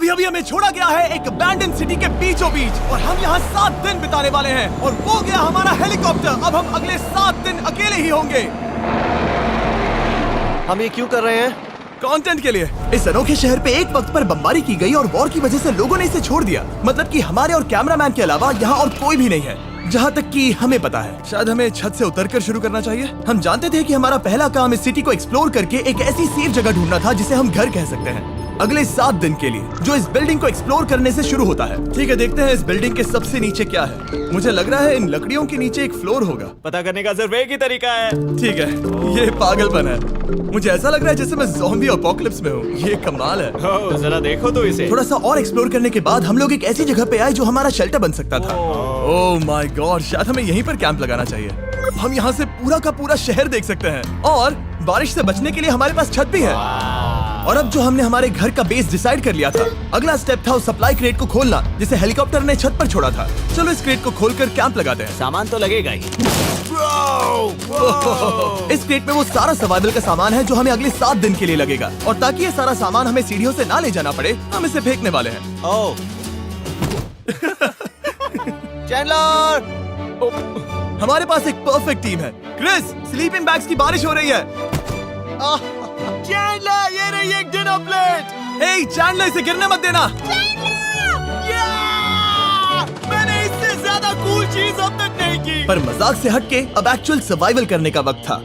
अभी अभी हमें छोड़ा गया है एक अबैंडन सिटी के बीचों बीच और हम यहाँ 7 दिन बिताने वाले हैं और वो गया हमारा हेलीकॉप्टर। अब हम अगले 7 दिन अकेले ही होंगे। हम ये क्यों कर रहे हैं? कंटेंट के लिए। इस अनोखे शहर पे एक वक्त पर बमबारी की गई और वॉर की वजह से लोगों ने इसे छोड़ दिया। मतलब कि हमारे और कैमरामैन के अलावा यहाँ और कोई भी नहीं है, जहाँ तक कि हमें पता है। शायद हमें छत से उतरकर शुरू करना चाहिए। हम जानते थे कि हमारा पहला काम इस सिटी को एक्सप्लोर करके एक ऐसी सेफ जगह ढूंढना था जिसे हम घर कह सकते हैं, अगले 7 दिन के लिए, जो इस बिल्डिंग को एक्सप्लोर करने से शुरू होता है। ठीक है, देखते हैं इस बिल्डिंग के सबसे नीचे क्या है। मुझे लग रहा है इन लकड़ियों के नीचे एक फ्लोर होगा। पता करने का सिर्फ एक ही तरीका है। ठीक है, ये पागलपन है। मुझे ऐसा लग रहा है जैसे मैं ज़ॉम्बी अपोकलिप्स में हूँ। ये कमाल है। ओह, जरा देखो तो इसे। थोड़ा सा और एक्सप्लोर करने के बाद हम लोग एक ऐसी जगह पे आए जो हमारा शेल्टर बन सकता था। ओह माय गॉड, शायद हमें यहीं पर कैंप लगाना चाहिए। हम यहाँ से पूरा का पूरा शहर देख सकते हैं और बारिश से बचने के लिए हमारे पास छत भी है। और अब जो हमने हमारे घर का बेस डिसाइड कर लिया था, अगला स्टेप था उस सप्लाई क्रेट को खोलना जिसे हेलीकॉप्टर ने छत पर छोड़ा था। चलो इस क्रेट को खोलकर कैंप लगाते हैं। सामान तो लगेगा ही। इस क्रेट में वो सारा सर्वाइवल का सामान है जो हमें अगले 7 दिन के लिए लगेगा। और ताकि ये सारा सामान हमें सीढ़ियों से ना ले जाना पड़े, हम इसे फेंकने वाले हैं। ओह, चैंडलर! हमारे पास एक परफेक्ट टीम है। क्रिस, स्लीपिंग बैग्स की बारिश हो रही है। चैंडलर, ये रही एक डिनर प्लेट। हे चैंडलर, इसे गिरने मत देना। मैंने इससे ज्यादा कूल चीज अब तक नहीं की। पर मजाक से हटके अब एक्चुअल सर्वाइवल करने का वक्त था।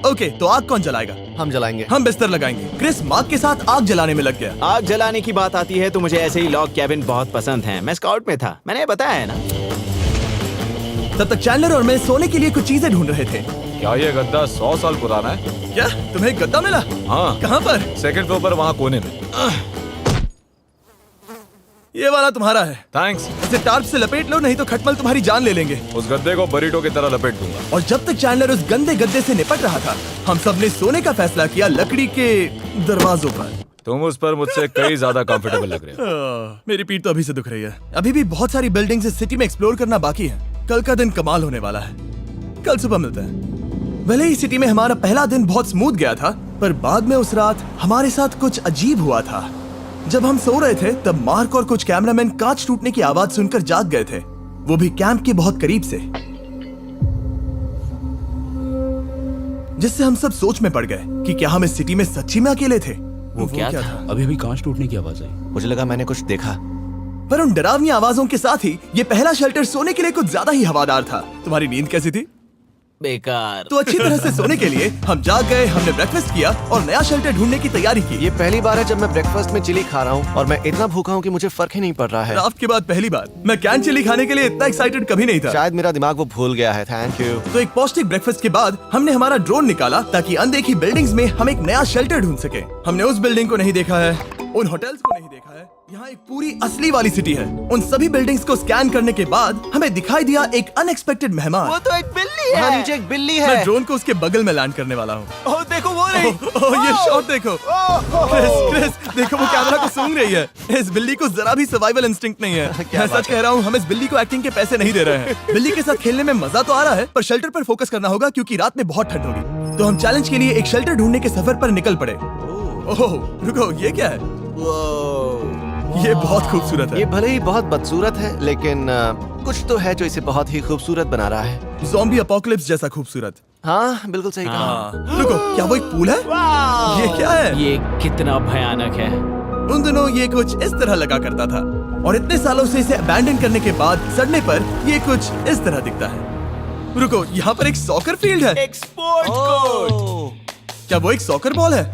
ओके, तो आग कौन जलाएगा? हम जलाएंगे। हम बिस्तर लगाएंगे। क्रिस मार्क के साथ आग जलाने में लग गया। आग जलाने की बात आती है तो मुझे ऐसे ही लॉग कैबिन बहुत पसंद हैं। मैं स्काउट में था, मैंने बताया है ना। तब तक चैंडलर और मैं सोने के लिए कुछ चीजें ढूंढ रहे थे। क्या ये गद्दा 100 साल पुराना है? क्या तुम्हें गद्दा मिला? हाँ। कहाँ पर? सेकंड फ्लोर पर, वहाँ कोने में। ये वाला तुम्हारा है। थैंक्स। इसे टार्प से लपेट लो, नहीं तो खटमल तुम्हारी जान ले लेंगे। उस गद्दे को बरीटो की तरह लपेट दूंगा। और जब तक चैंडलर उस गंदे गद्दे से निपट रहा था, हम सब ने सोने का फैसला किया लकड़ी के दरवाजों पर। तुम उस पर मुझसे कई ज्यादा कंफर्टेबल लग रहे हो। मेरी पीठ तो अभी से दुख रही है। अभी भी बहुत सारी बिल्डिंग्स इस सिटी में एक्सप्लोर करना बाकी है। कल का दिन कमाल होने वाला है। कल सुबह मिलते हैं। भले ही सिटी में हमारा पहला दिन बहुत स्मूथ गया था, पर बाद में उस रात हमारे साथ कुछ अजीब हुआ था। जब हम सो रहे थे तब मार्क और कुछ कैमरामैन कांच टूटने की आवाज सुनकर जाग गए थे, वो भी कैंप के बहुत करीब से, जिससे हम सब सोच में पड़ गए कि क्या हम इस सिटी में सच्ची में अकेले थे। वो क्या था? अभी अभी कांच टूटने की आवाज आई। मुझे लगा मैंने कुछ देखा। पर उन डरावनी आवाजों के साथ ही ये पहला शेल्टर सोने के लिए कुछ ज्यादा ही हवादार था। तुम्हारी नींद कैसी थी? बेकार। तो अच्छी तरह से सोने के लिए हम जाग गए, हमने ब्रेकफास्ट किया और नया शेल्टर ढूंढने की तैयारी की। ये पहली बार है जब मैं ब्रेकफास्ट में चिली खा रहा हूँ और मैं इतना भूखा हूँ कि मुझे फर्क ही नहीं पड़ रहा है। रात के बाद पहली बार। मैं कैन चिली खाने के लिए इतना एक्साइटेड कभी नहीं था। शायद मेरा दिमाग वो भूल गया है। Thank you. तो एक पौष्टिक ब्रेकफास्ट के बाद हमने हमारा ड्रोन निकाला ताकि अनदेखी बिल्डिंग्स में हम एक नया शेल्टर ढूंढ सके। हमने उस बिल्डिंग को नहीं देखा है, उन होटल्स को नहीं देखा है। यहाँ एक पूरी असली वाली सिटी है। उन सभी बिल्डिंग्स को स्कैन करने के बाद हमें दिखाई दिया एक अनएक्सपेक्टेड मेहमान। वो तो एक बिल्ली वहाँ है। नीचे एक बिल्ली मैं है। ड्रोन को उसके बगल में लैंड करने वाला हूँ। ओह, देखो वो रही। ये शॉट देखो। क्रिस, देखो वो कैमरा को सूंघ रही है। इस बिल्ली को जरा भी सर्वाइवल इंस्टिंक्ट नहीं है। मैं सच कह रहा हूँ, हम इस बिल्ली को एक्टिंग के पैसे नहीं दे रहे हैं। बिल्ली के साथ खेलने में मजा तो आ रहा है, पर शेल्टर पर फोकस करना होगा क्योंकि रात में बहुत ठंड होगी। तो हम चैलेंज के लिए एक शेल्टर ढूंढने के सफर पर निकल पड़े। ओह रुको, ये क्या है? ये बहुत खूबसूरत है। ये भले ही बहुत बदसूरत है, लेकिन कुछ तो है जो इसे बहुत ही खूबसूरत बना रहा है। ज़ॉम्बी अपोकलिप्स जैसा खूबसूरत। हाँ, बिल्कुल सही कहा। हाँ। रुको, क्या वो एक पूल है? ये क्या है? ये कितना भयानक है। उन दिनों ये कुछ इस तरह लगा करता था और इतने सालों से इसे अबैंडन करने के बाद सड़ने पर ये कुछ इस तरह दिखता है। रुको, यहाँ पर एक सॉकर फील्ड है। एक स्पोर्ट्स कोर्ट। क्या वो एक सॉकर बॉल है?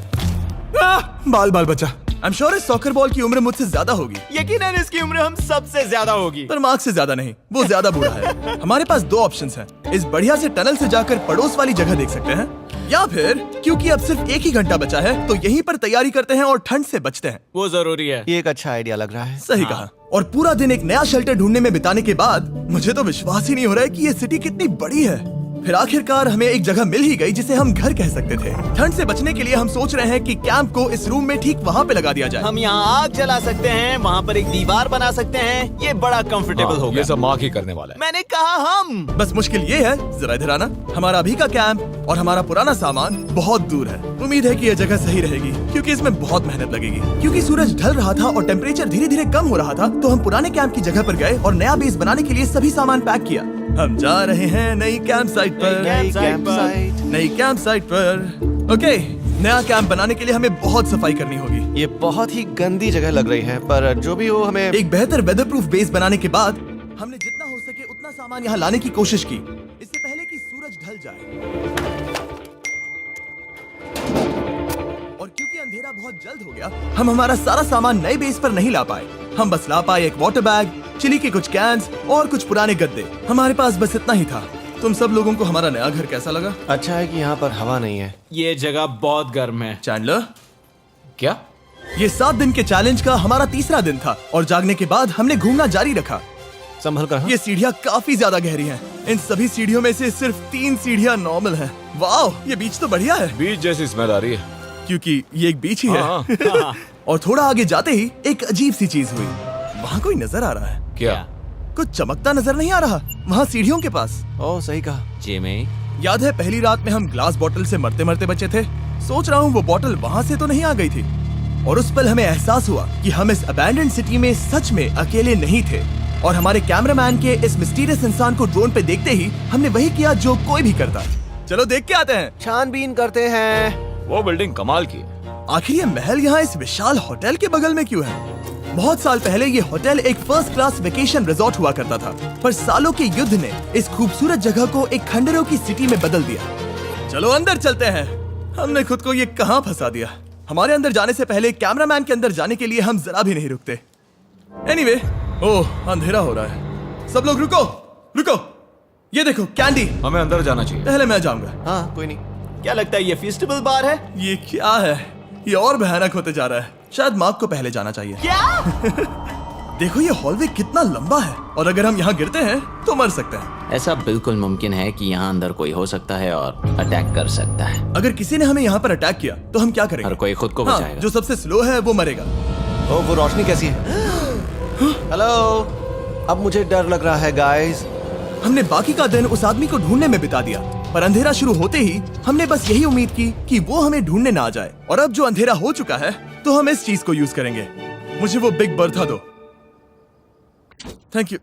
बाल बाल बचा। आई एम श्योर इस सॉकर बॉल की उम्र मुझसे ज्यादा होगी। यकीनन इसकी उम्र हम सबसे ज्यादा होगी। पर मार्क से ज्यादा नहीं, वो ज्यादा बूढ़ा है। हमारे पास 2 ऑप्शंस हैं। इस बढ़िया से टनल से जाकर पड़ोस वाली जगह देख सकते हैं, या फिर क्योंकि अब सिर्फ 1 ही घंटा बचा है तो यहीं पर तैयारी करते हैं और ठंड से बचते हैं। वो जरूरी है। ये एक अच्छा आइडिया लग रहा है। सही कहा। और पूरा दिन एक नया शेल्टर ढूंढने में बिताने के बाद मुझे तो विश्वास ही नहीं हो रहा है कि ये सिटी कितनी बड़ी है। फिर आखिरकार हमें एक जगह मिल ही गई जिसे हम घर कह सकते थे। ठंड से बचने के लिए हम सोच रहे हैं कि कैंप को इस रूम में ठीक वहाँ पे लगा दिया जाए। हम यहाँ आग जला सकते हैं, वहाँ पर एक दीवार बना सकते हैं। ये बड़ा कंफर्टेबल हाँ, होगा। ये सब मार्क ही करने वाला है। मैंने कहा हम। बस मुश्किल ये है, जरा इधर आना, हमारा अभी का कैंप और हमारा पुराना सामान बहुत दूर है। उम्मीद है कि यह जगह सही रहेगी क्योंकि इसमें बहुत मेहनत लगेगी। क्योंकि सूरज ढल रहा था और टेम्परेचर धीरे धीरे कम हो रहा था, तो हम पुराने कैंप की जगह पर गए और नया बेस बनाने के लिए सभी सामान पैक किया। हम जा रहे हैं नई कैंप साइट पर। नई कैंप साइट पर। ओके, नया कैंप बनाने के लिए हमें बहुत सफाई करनी होगी। ये बहुत ही गंदी जगह लग रही है, पर जो भी हो हमें एक बेहतर वेदरप्रूफ बेस बनाने के बाद हमने जितना हो सके उतना सामान यहाँ लाने की कोशिश की, इससे पहले कि सूरज ढल जाए। और क्योंकि अंधेरा बहुत जल्द हो गया, हम हमारा सारा सामान नए बेस पर नहीं ला पाए। हम बस ला पाए एक वाटर बैग, चिली के कुछ कैंस और कुछ पुराने गद्दे। हमारे पास बस इतना ही था। तुम सब लोगों को हमारा नया घर कैसा लगा? अच्छा है कि यहाँ पर हवा नहीं है। ये जगह बहुत गर्म है। चैंडलर, क्या? ये 7 दिन के चैलेंज का हमारा तीसरा दिन था और जागने के बाद हमने घूमना जारी रखा। संभल कर। हाँ? ये सीढ़ियाँ काफी ज्यादा गहरी हैं। इन सभी सीढ़ियों में से सिर्फ 3 सीढ़ियाँ नॉर्मल हैं। वाओ, ये बीच तो बढ़िया है बीच जैसी स्मेल आ रही है। क्योंकि ये एक बीच ही है। हाँ। और थोड़ा आगे जाते ही एक अजीब सी चीज हुई। वहाँ कोई नजर आ रहा है। क्या? कुछ चमकता नजर नहीं आ रहा वहाँ सीढ़ियों के पास। ओह, सही कहा। जिमी, याद है पहली रात में हम ग्लास बॉटल से मरते मरते बचे थे? सोच रहा हूँ वो बॉटल वहाँ से तो नहीं आ गई थी। और उस पल हमें एहसास हुआ कि हम इस अबैंडन्ड सिटी में सच में अकेले नहीं थे। और हमारे कैमरामैन के इस मिस्टीरियस इंसान को ड्रोन पे देखते ही हमने वही किया जो कोई भी करता। चलो देख के आते हैं। छानबीन करते हैं। वो बिल्डिंग कमाल की है। आखिर ये महल यहाँ इस विशाल होटल के बगल में क्यों है? बहुत साल पहले ये होटल एक फर्स्ट क्लास वेकेशन रिजॉर्ट हुआ करता था, पर सालों के युद्ध ने इस खूबसूरत जगह को एक खंडरों की सिटी में बदल दिया। चलो अंदर चलते हैं। हमने खुद को ये कहाँ फंसा दिया। हमारे अंदर जाने से पहले कैमरामैन के अंदर जाने के लिए हम जरा भी नहीं रुकते। एनीवे, ओह अंधेरा हो रहा है। सब लोग रुको, रुको। ये देखो कैंडी। हमें अंदर जाना चाहिए। पहले मैं जाऊंगा। हाँ, कोई नहीं। क्या लगता है ये फेस्टिवल बार है? ये क्या है? ये और भयानक होते जा रहा है। शायद मार्क को पहले जाना चाहिए। क्या? देखो ये हॉलवे कितना लंबा है और अगर हम यहाँ गिरते हैं तो मर सकते हैं। ऐसा बिल्कुल मुमकिन है कि यहाँ अंदर कोई हो सकता है और अटैक कर सकता है। अगर किसी ने हमें यहाँ पर अटैक किया तो हम क्या करेंगे? हर कोई खुद को हाँ, बचाएगा। जो सबसे स्लो है वो मरेगा। ओह, वो रोशनी कैसी है? हेलो, अब मुझे डर लग रहा है गाइस। हमने बाकी का दिन उस आदमी को ढूंढने में बिता दिया, पर अंधेरा शुरू होते ही हमने बस यही उम्मीद की कि वो हमें ढूंढने ना आ जाए। और अब जो अंधेरा हो चुका है तो हम इस चीज को यूज करेंगे। मुझे वो बिग बर्था दो। Thank you.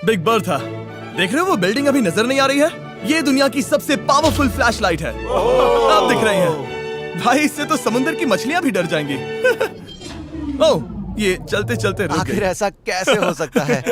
बिग बर्था, देख रहे हो वो बिल्डिंग अभी नजर नहीं आ रही है? ये दुनिया की सबसे पावरफुल फ्लैशलाइट है। अब दिख रही है। भाई इससे तो समुद्र की मछलियां भी डर जाएंगी। ओह, ये चलते चलते रुक आखिर गई। ऐसा कैसे हो सकता है?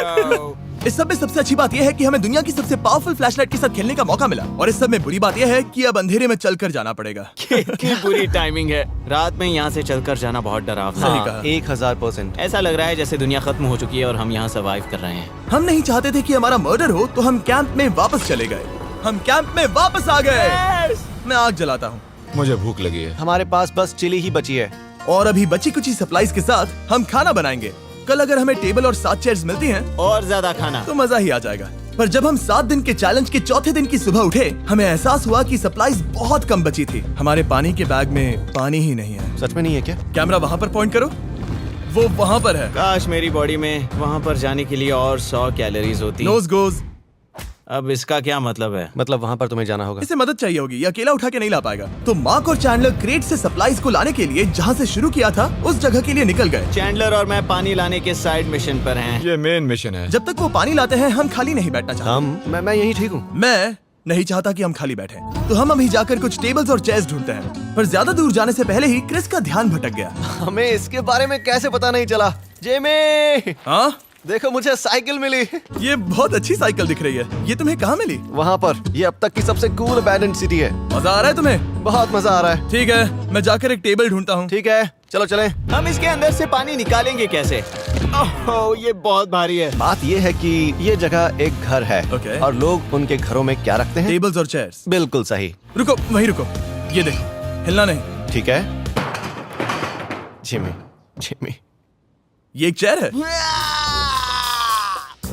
इस सब में सबसे अच्छी बात यह है कि हमें दुनिया की सबसे पावरफुल फ्लैशलाइट के साथ खेलने का मौका मिला। और इस सब में बुरी बात यह है कि अब अंधेरे में चलकर जाना पड़ेगा। कितनी बुरी टाइमिंग है। रात में यहाँ से चलकर जाना बहुत डरावना सही है। कहा। 1000%। ऐसा लग रहा है जैसे दुनिया खत्म हो चुकी है और हम यहाँ सर्वाइव कर रहे हैं। हम नहीं चाहते थे कि हमारा मर्डर हो, तो हम कैंप में वापस चले गए। हम कैंप में वापस आ गए। मैं आग जलाता हूँ मुझे भूख लगी है। हमारे पास बस चिली ही बची है। और अभी बची कुछ सप्लाईज के साथ हम खाना बनाएंगे। कल अगर हमें टेबल और 7 चेयर्स मिलती हैं और ज्यादा खाना। तो मजा ही आ जाएगा। पर जब हम 7 दिन के चैलेंज के चौथे दिन की सुबह उठे, हमें एहसास हुआ कि सप्लाईज बहुत कम बची थी। हमारे पानी के बैग में पानी ही नहीं है। सच में नहीं है क्या? कैमरा वहाँ पर पॉइंट करो। वो वहाँ पर है। काश मेरी बॉडी में वहाँ पर जाने के लिए और 100 कैलोरीज होती। Nose goes. अब इसका क्या मतलब है? मतलब वहाँ पर तुम्हें जाना होगा। इसे मदद चाहिए होगी, ये अकेला उठा के नहीं ला पाएगा। तो मार्क और चैंडलर क्रेट से सप्लाईज को लाने के लिए जहाँ से शुरू किया था उस जगह के लिए निकल गए। चैंडलर और मैं पानी लाने के साइड मिशन पर हैं। ये मेन मिशन है। जब तक वो पानी लाते हैं हम खाली नहीं बैठना चाहते। मैं यही ठीक हूँ। मैं नहीं चाहता कि हम खाली बैठे, तो हम अभी जाकर कुछ टेबल्स और चेयर्स ढूंढते हैं। पर ज्यादा दूर जाने से पहले ही क्रिस का ध्यान भटक गया। हमें इसके बारे में कैसे पता नहीं चला? जेमी, हाँ, देखो मुझे साइकिल मिली। ये बहुत अच्छी साइकिल दिख रही है। ये तुम्हें कहाँ मिली? वहाँ पर। ये अब तक की सबसे कूल अबैंडन्ड सिटी है। मजा आ रहा है तुम्हें? बहुत मजा आ रहा है। ठीक है, मैं जाकर एक टेबल ढूंढता हूँ। ठीक है, चलो चलें। हम इसके अंदर से पानी निकालेंगे कैसे? ओह, ये बहुत भारी है। बात ये है कि ये जगह एक घर है। Okay. और लोग उनके घरों में क्या रखते हैं? टेबल्स और चेयर्स। बिल्कुल सही। रुको, वहीं रुको। ये देखो, हिलना नहीं। ठीक है। Jimmy, Jimmy. ये एक चेयर है।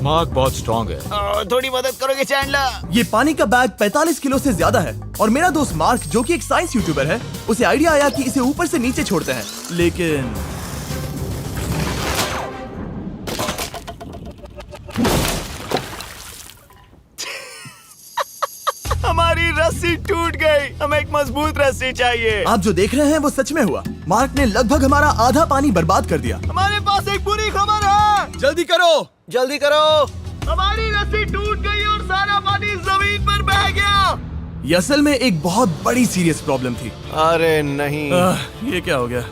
मार्क बहुत स्ट्रांग है। थोड़ी मदद करोगे चैंडलर? ये पानी का बैग 45 किलो से ज्यादा है और मेरा दोस्त मार्क जो कि एक साइंस यूट्यूबर है, उसे आइडिया आया कि इसे ऊपर से नीचे छोड़ते हैं, लेकिन हमारी रस्सी टूट गई। हमें एक मजबूत रस्सी चाहिए। आप जो देख रहे हैं वो सच में हुआ। मार्क ने लगभग हमारा आधा पानी बर्बाद कर दिया। हमारे पास एक बुरी खबर है। जल्दी करो। जल्दी करो। हमारी रस्सी टूट गई और सारा पानी जमीन पर बह गया। ये असल में एक बहुत बड़ी सीरियस प्रॉब्लम थी। अरे नहीं। ये क्या हो गया?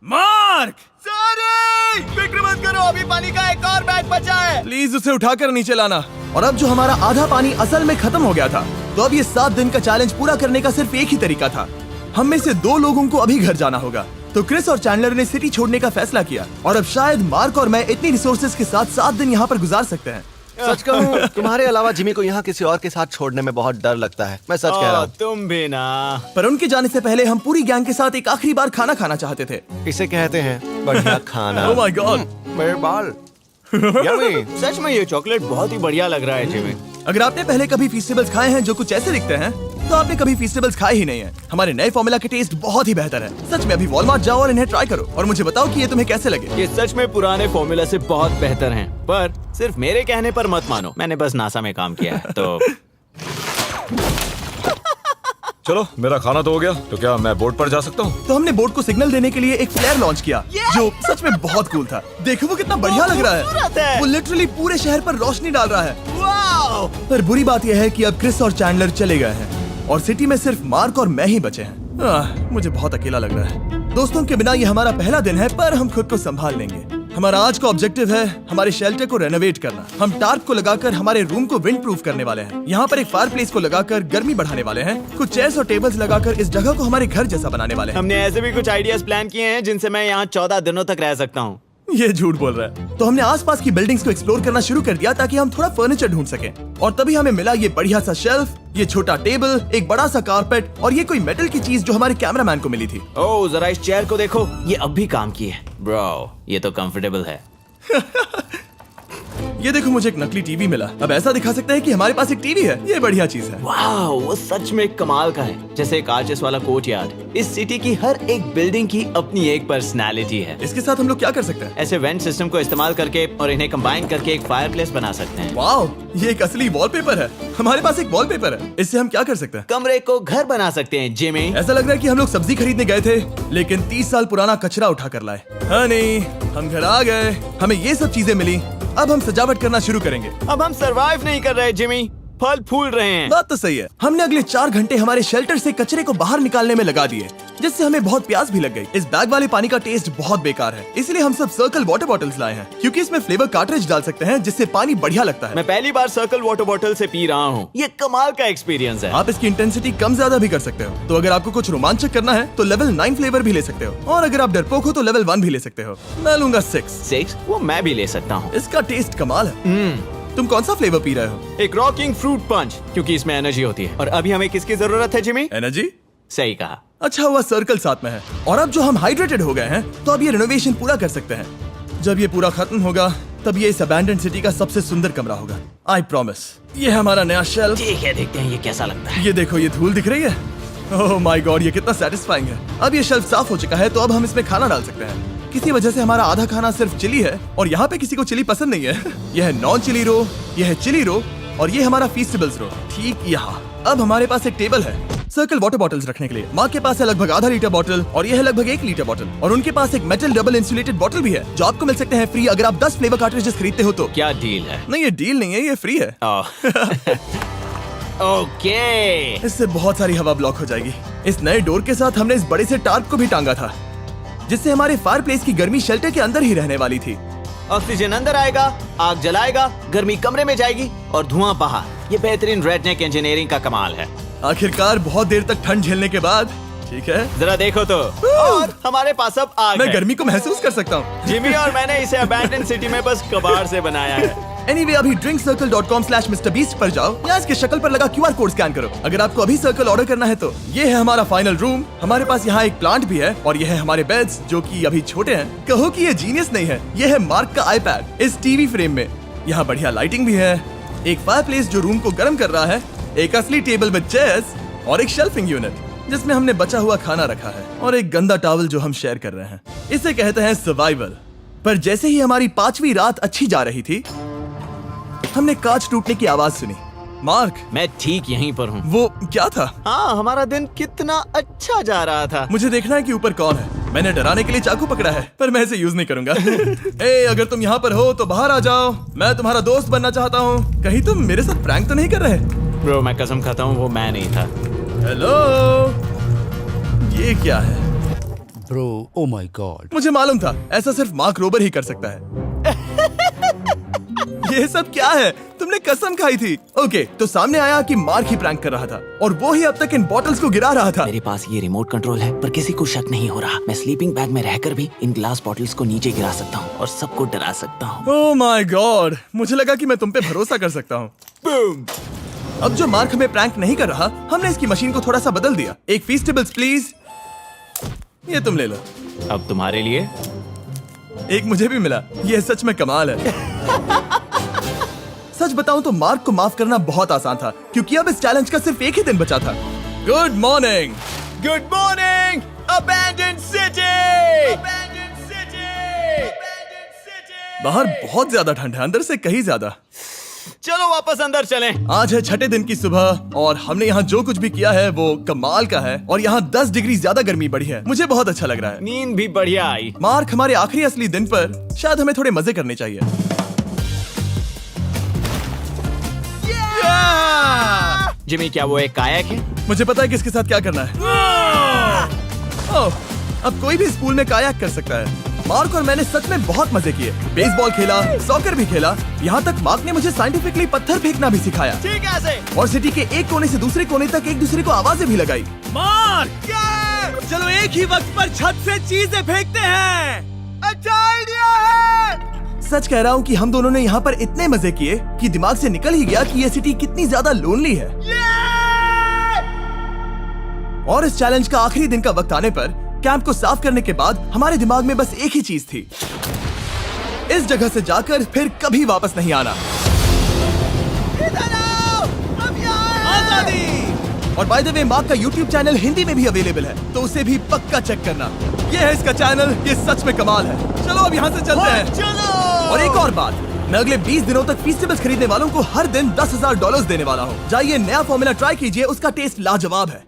मार्क, सॉरी, फिक्र मत करो, अभी पानी का एक और बैग बचा है। प्लीज उसे उठाकर नीचे लाना। और अब जो हमारा आधा पानी असल में खत्म हो गया था, तो अब ये 7 दिन का चैलेंज पूरा करने का सिर्फ एक ही तरीका था। हम में से 2 लोगों को अभी घर जाना होगा। तो क्रिस और चैंडलर ने सिटी छोड़ने का फैसला किया और अब शायद मार्क और मैं इतनी रिसोर्सेज के साथ 7 दिन यहाँ पर गुजार सकते हैं। सच कहूँ, तुम्हारे अलावा जिमी को यहाँ किसी और के साथ छोड़ने में बहुत डर लगता है। मैं सच कह रहा हूँ। तुम भी ना। पर उनके जाने से पहले हम पूरी गैंग के साथ एक आखिरी बार खाना खाना चाहते थे। इसे कहते हैं बढ़िया खाना। ओह माय गॉड, मेरे बाल। यम्मी। सच में ये चॉकलेट बहुत ही बढ़िया लग रहा है जिमी। अगर आपने पहले कभी फीस्टेबल्स खाए हैं जो कुछ ऐसे दिखते हैं, तो आपने कभी फीस्टेबल्स खाए ही नहीं है। हमारे नए फॉर्मूला के टेस्ट बहुत ही बेहतर है। सच में अभी वॉलमार्ट जाओ और इन्हें ट्राई करो और मुझे बताओ कि ये तुम्हें कैसे लगे। ये सच में पुराने फॉर्मूला से बहुत बेहतर हैं, पर सिर्फ मेरे कहने पर मत मानो। मैंने बस नासा में काम किया है तो। चलो, मेरा खाना तो हो गया, तो क्या मैं बोट पर जा सकता हूँ? तो हमने बोट को सिग्नल देने के लिए एक फ्लेयर लॉन्च किया, जो सच में बहुत कूल था। देखो वो कितना बढ़िया लग रहा खूबसूरत है। है। वो लिटरली पूरे शहर पर रोशनी डाल रहा है। वाओ! पर बुरी बात यह है कि अब क्रिस और चैंडलर चले गए हैं और सिटी में सिर्फ मार्क और मैं ही बचे हैं। मुझे बहुत अकेला लग रहा है। दोस्तों के बिना ये हमारा पहला दिन है, पर हम खुद को संभाल लेंगे। हमारा आज का ऑब्जेक्टिव है हमारे शेल्टर को रेनोवेट करना। हम टार्प को लगाकर हमारे रूम को विंड प्रूफ करने वाले हैं। यहाँ पर एक फायर प्लेस को लगाकर गर्मी बढ़ाने वाले हैं। कुछ चेयर्स और टेबल्स लगाकर इस जगह को हमारे घर जैसा बनाने वाले हैं। हमने ऐसे भी कुछ आइडियाज प्लान किए हैं जिनसे मैं यहाँ 14 दिनों तक रह सकता हूँ। ये झूठ बोल रहा है। तो हमने आसपास की बिल्डिंग्स को एक्सप्लोर करना शुरू कर दिया ताकि हम थोड़ा फर्नीचर ढूंढ सकें। और तभी हमें मिला ये बढ़िया सा शेल्फ, ये छोटा टेबल, एक बड़ा सा कारपेट और ये कोई मेटल की चीज जो हमारे कैमरामैन को मिली थी। ओह, जरा इस चेयर को देखो, ये अब भी काम की है। ब्रो, ये तो कंफर्टेबल है। ये देखो, मुझे एक नकली टीवी मिला। अब ऐसा दिखा सकते हैं कि हमारे पास एक टीवी है। ये बढ़िया चीज है। वाओ, वो सच में कमाल का है। जैसे एक आर्चेस वाला कोर्टयार्ड। इस सिटी की हर एक बिल्डिंग की अपनी एक पर्सनालिटी है। इसके साथ हम लोग क्या कर सकते हैं? ऐसे वेंट सिस्टम को इस्तेमाल करके और इन्हें कंबाइन करके एक फायरप्लेस बना सकते हैं। वाओ, ये एक असली वॉलपेपर है। हमारे पास एक वॉलपेपर है। इससे हम क्या कर सकते हैं? कमरे को घर बना सकते हैं जिमी। ऐसा लग रहा है कि हम लोग सब्जी खरीदने गए थे, लेकिन 30 साल पुराना कचरा उठा कर लाए। हाँ नहीं, हम घर आ गए, हमें ये सब चीजें मिली। अब हम सजावट करना शुरू करेंगे। अब हम सरवाइव नहीं कर रहे जिमी, फल फूल रहे हैं। बात तो सही है। हमने अगले 4 घंटे हमारे शेल्टर से कचरे को बाहर निकालने में लगा दिए, जिससे हमें बहुत प्यास भी लग गई। इस बैग वाले पानी का टेस्ट बहुत बेकार है, इसलिए हम सब सर्कल वाटर बॉटल्स लाए हैं, क्योंकि इसमें फ्लेवर कार्ट्रिज डाल सकते हैं जिससे पानी बढ़िया लगता है। मैं पहली बार सर्कल वाटर बॉटल से पी रहा हूँ। ये कमाल का एक्सपीरियंस है। आप इसकी इंटेंसिटी कम ज्यादा भी कर सकते हो। तो अगर आपको कुछ रोमांचक करना है तो लेवल 9 फ्लेवर भी ले सकते हो, और अगर आप डरपोक हो तो लेवल 1 भी ले सकते हो। मैं लूंगा 6। वो मैं भी ले सकता हूँ। इसका टेस्ट कमाल है। तुम कौन सा फ्लेवर पी रहे हो? एक रॉकिंग फ्रूट पंच, क्योंकि इसमें एनर्जी होती है। और अभी हमें किसकी जरूरत है जिमी? एनर्जी? सही कहा। अच्छा हुआ सर्कल साथ में है। और अब जो हम हाइड्रेटेड हो गए हैं, तो अब ये रिनोवेशन पूरा कर सकते हैं। जब ये पूरा खत्म होगा, तब ये इस अबैंडन्ड सिटी का सबसे सुंदर कमरा होगा। I promise. ये है हमारा नया शेल्फ। ठीक है, देखते हैं ये कैसा लगता है। ये देखो, ये धूल दिख रही है। ओह माय गॉड, ये कितना सेटिस्फाइंग है। अब ये शेल्फ साफ हो चुका है, तो अब हम इसमें खाना डाल सकते हैं। किसी वजह से हमारा आधा खाना सिर्फ चिली है, और यहाँ पे किसी को चिली पसंद नहीं है। यह है नॉन चिली रो, यह है चिली रो, और ये हमारा फीस्टेबल्स रो, ठीक यहाँ। अब हमारे पास एक टेबल है सर्कल वाटर बॉटल्स रखने के लिए। माँ के पास है लगभग आधा लीटर बॉटल, और यह है लगभग 1 लीटर बॉटल। और उनके पास एक मेटल डबल इंसुलेटेड बॉटल भी है, जो आपको मिल सकते हैं फ्री अगर आप 10 फ्लेवर कार्ट्रिजेस खरीदते हो तो। क्या डील है? नहीं, ये डील नहीं है, ये फ्री है। ओके। इससे बहुत सारी हवा ब्लॉक हो जाएगी। इस नए डोर के साथ हमने इस बड़े से टार्प को भी टांगा था, जिससे हमारे फायर प्लेस की गर्मी शेल्टर के अंदर ही रहने वाली थी। ऑक्सीजन अंदर आएगा, आग जलाएगा, गर्मी कमरे में जाएगी और धुआं बाहर। ये बेहतरीन रेडनेक इंजीनियरिंग का कमाल है। आखिरकार बहुत देर तक ठंड झेलने के बाद, ठीक है, जरा देखो तो। और हमारे पास अब आग मैं है। गर्मी को महसूस कर सकता हूँ। जिमी और मैंने इसे अबैंडन सिटी में बस कबाड़ से बनाया है। Anyway, अभी drinkcircle.com/MrBeast पर जाओ या इसके शक्ल पर लगा QR कोड स्कैन करो। अगर आपको अभी सर्कल ऑर्डर करना है तो ये है हमारा फाइनल रूम। हमारे पास यहाँ एक प्लांट भी है, और ये है हमारे बेड्स जो कि अभी छोटे हैं। कहो कि ये जीनियस नहीं है, ये है मार्क का आईपैड इस टीवी फ्रेम में। यहाँ बढ़िया लाइटिंग भी है, एक फायरप्लेस जो रूम को गर्म कर रहा है, एक असली टेबल विद चेयर्स और एक शेल्फिंग यूनिट जिसमें हमने बचा हुआ खाना रखा है और एक गंदा टॉवल जो हम शेयर कर रहे हैं। इसे कहते हैं सर्वाइवल। पर जैसे ही हमारी 5वीं रात अच्छी जा रही थी, हमने कांच टूटने की आवाज सुनी। मार्क, मैं ठीक यहीं पर हूँ। वो क्या था? हाँ, हमारा दिन कितना अच्छा जा रहा था। मुझे देखना है कि ऊपर कौन है। मैंने डराने के लिए चाकू पकड़ा है, पर मैं इसे यूज नहीं करूंगा। ए, अगर तुम यहाँ पर हो तो बाहर आ जाओ, मैं तुम्हारा दोस्त बनना चाहता हूँ। कहीं तुम मेरे साथ प्रैंक तो नहीं कर रहे? ब्रो, मैं कसम खाता हूँ वो मैं नहीं था। हेलो, ये क्या है? Bro, oh my God. मुझे मालूम था ऐसा सिर्फ मार्क रोबर ही कर सकता है। ये सब क्या है? तुमने कसम खाई थी। ओके, तो सामने आया कि मार्क ही प्रैंक कर रहा था और वो ही अब तक इन बॉटल्स को गिरा रहा था। मेरे पास ये रिमोट कंट्रोल है, पर किसी को शक नहीं हो रहा। मैं स्लीपिंग बैग में रहकर भी इन ग्लास बॉटल्स को नीचे गिरा सकता हूँ और सबको डरा सकता हूँ। ओह माय गॉड, मुझे लगा कि मैं तुम पे भरोसा कर सकता हूँ। बूम! अब जो मार्क हमें प्रैंक नहीं कर रहा, हमने इसकी मशीन को थोड़ा सा बदल दिया। एक फीस्टेबल्स प्लीज, ये तुम ले लो। अब तुम्हारे लिए एक मुझे भी मिला। ये सच में कमाल है। सच बताऊं तो मार्क को माफ करना बहुत आसान था, क्योंकि अब इस चैलेंज का सिर्फ एक ही दिन बचा था। Good morning, good morning, abandoned city. बाहर बहुत ज्यादा ठंड है, अंदर से कहीं ज्यादा। चलो वापस अंदर चलें। आज है 6ठे दिन की सुबह और हमने यहाँ जो कुछ भी किया है वो कमाल का है और यहाँ 10 डिग्री ज्यादा गर्मी बढ़ी है। मुझे बहुत अच्छा लग रहा है। नींद भी बढ़िया आई। मार्क, हमारे आखिरी असली दिन पर शायद हमें थोड़े मजे करने चाहिए। जिमी, क्या वो एक कायाक है? मुझे पता है किसके साथ क्या करना है। ओह, अब कोई भी इस पूल में कायाक कर सकता है। मार्क और मैंने सच में बहुत मजे किए। बेसबॉल खेला, सॉकर भी खेला, यहाँ तक मार्क ने मुझे साइंटिफिकली पत्थर फेंकना भी सिखाया। ठीक है। और सिटी के एक कोने से दूसरे कोने तक एक दूसरे को आवाजें भी लगाई। मार्क, चलो एक ही वक्त पर छत से चीजें फेंकते हैं। अच्छा आइडिया है। सच कह रहा हूँ कि हम दोनों ने यहाँ पर इतने मजे किए कि दिमाग से निकल ही गया कि ये सिटी कितनी ज्यादा लोनली है। और इस चैलेंज का आखिरी दिन का वक्त आने पर कैंप को साफ करने के बाद हमारे दिमाग में बस एक ही चीज थी, इस जगह से जाकर फिर कभी वापस नहीं आना। आजादी! और बाय द वे, मार्क का YouTube चैनल हिंदी में भी अवेलेबल है, तो उसे भी पक्का चेक करना। ये है इसका चैनल, ये सच में कमाल है। चलो अब यहाँ से चलते हैं। चलो। और एक और बात, मैं अगले 20 दिनों तक फीस्टेबल्स खरीदने वालों को हर दिन $10,000 देने वाला हूँ। जाइए नया फॉर्मूला ट्राई कीजिए, उसका टेस्ट लाजवाब है।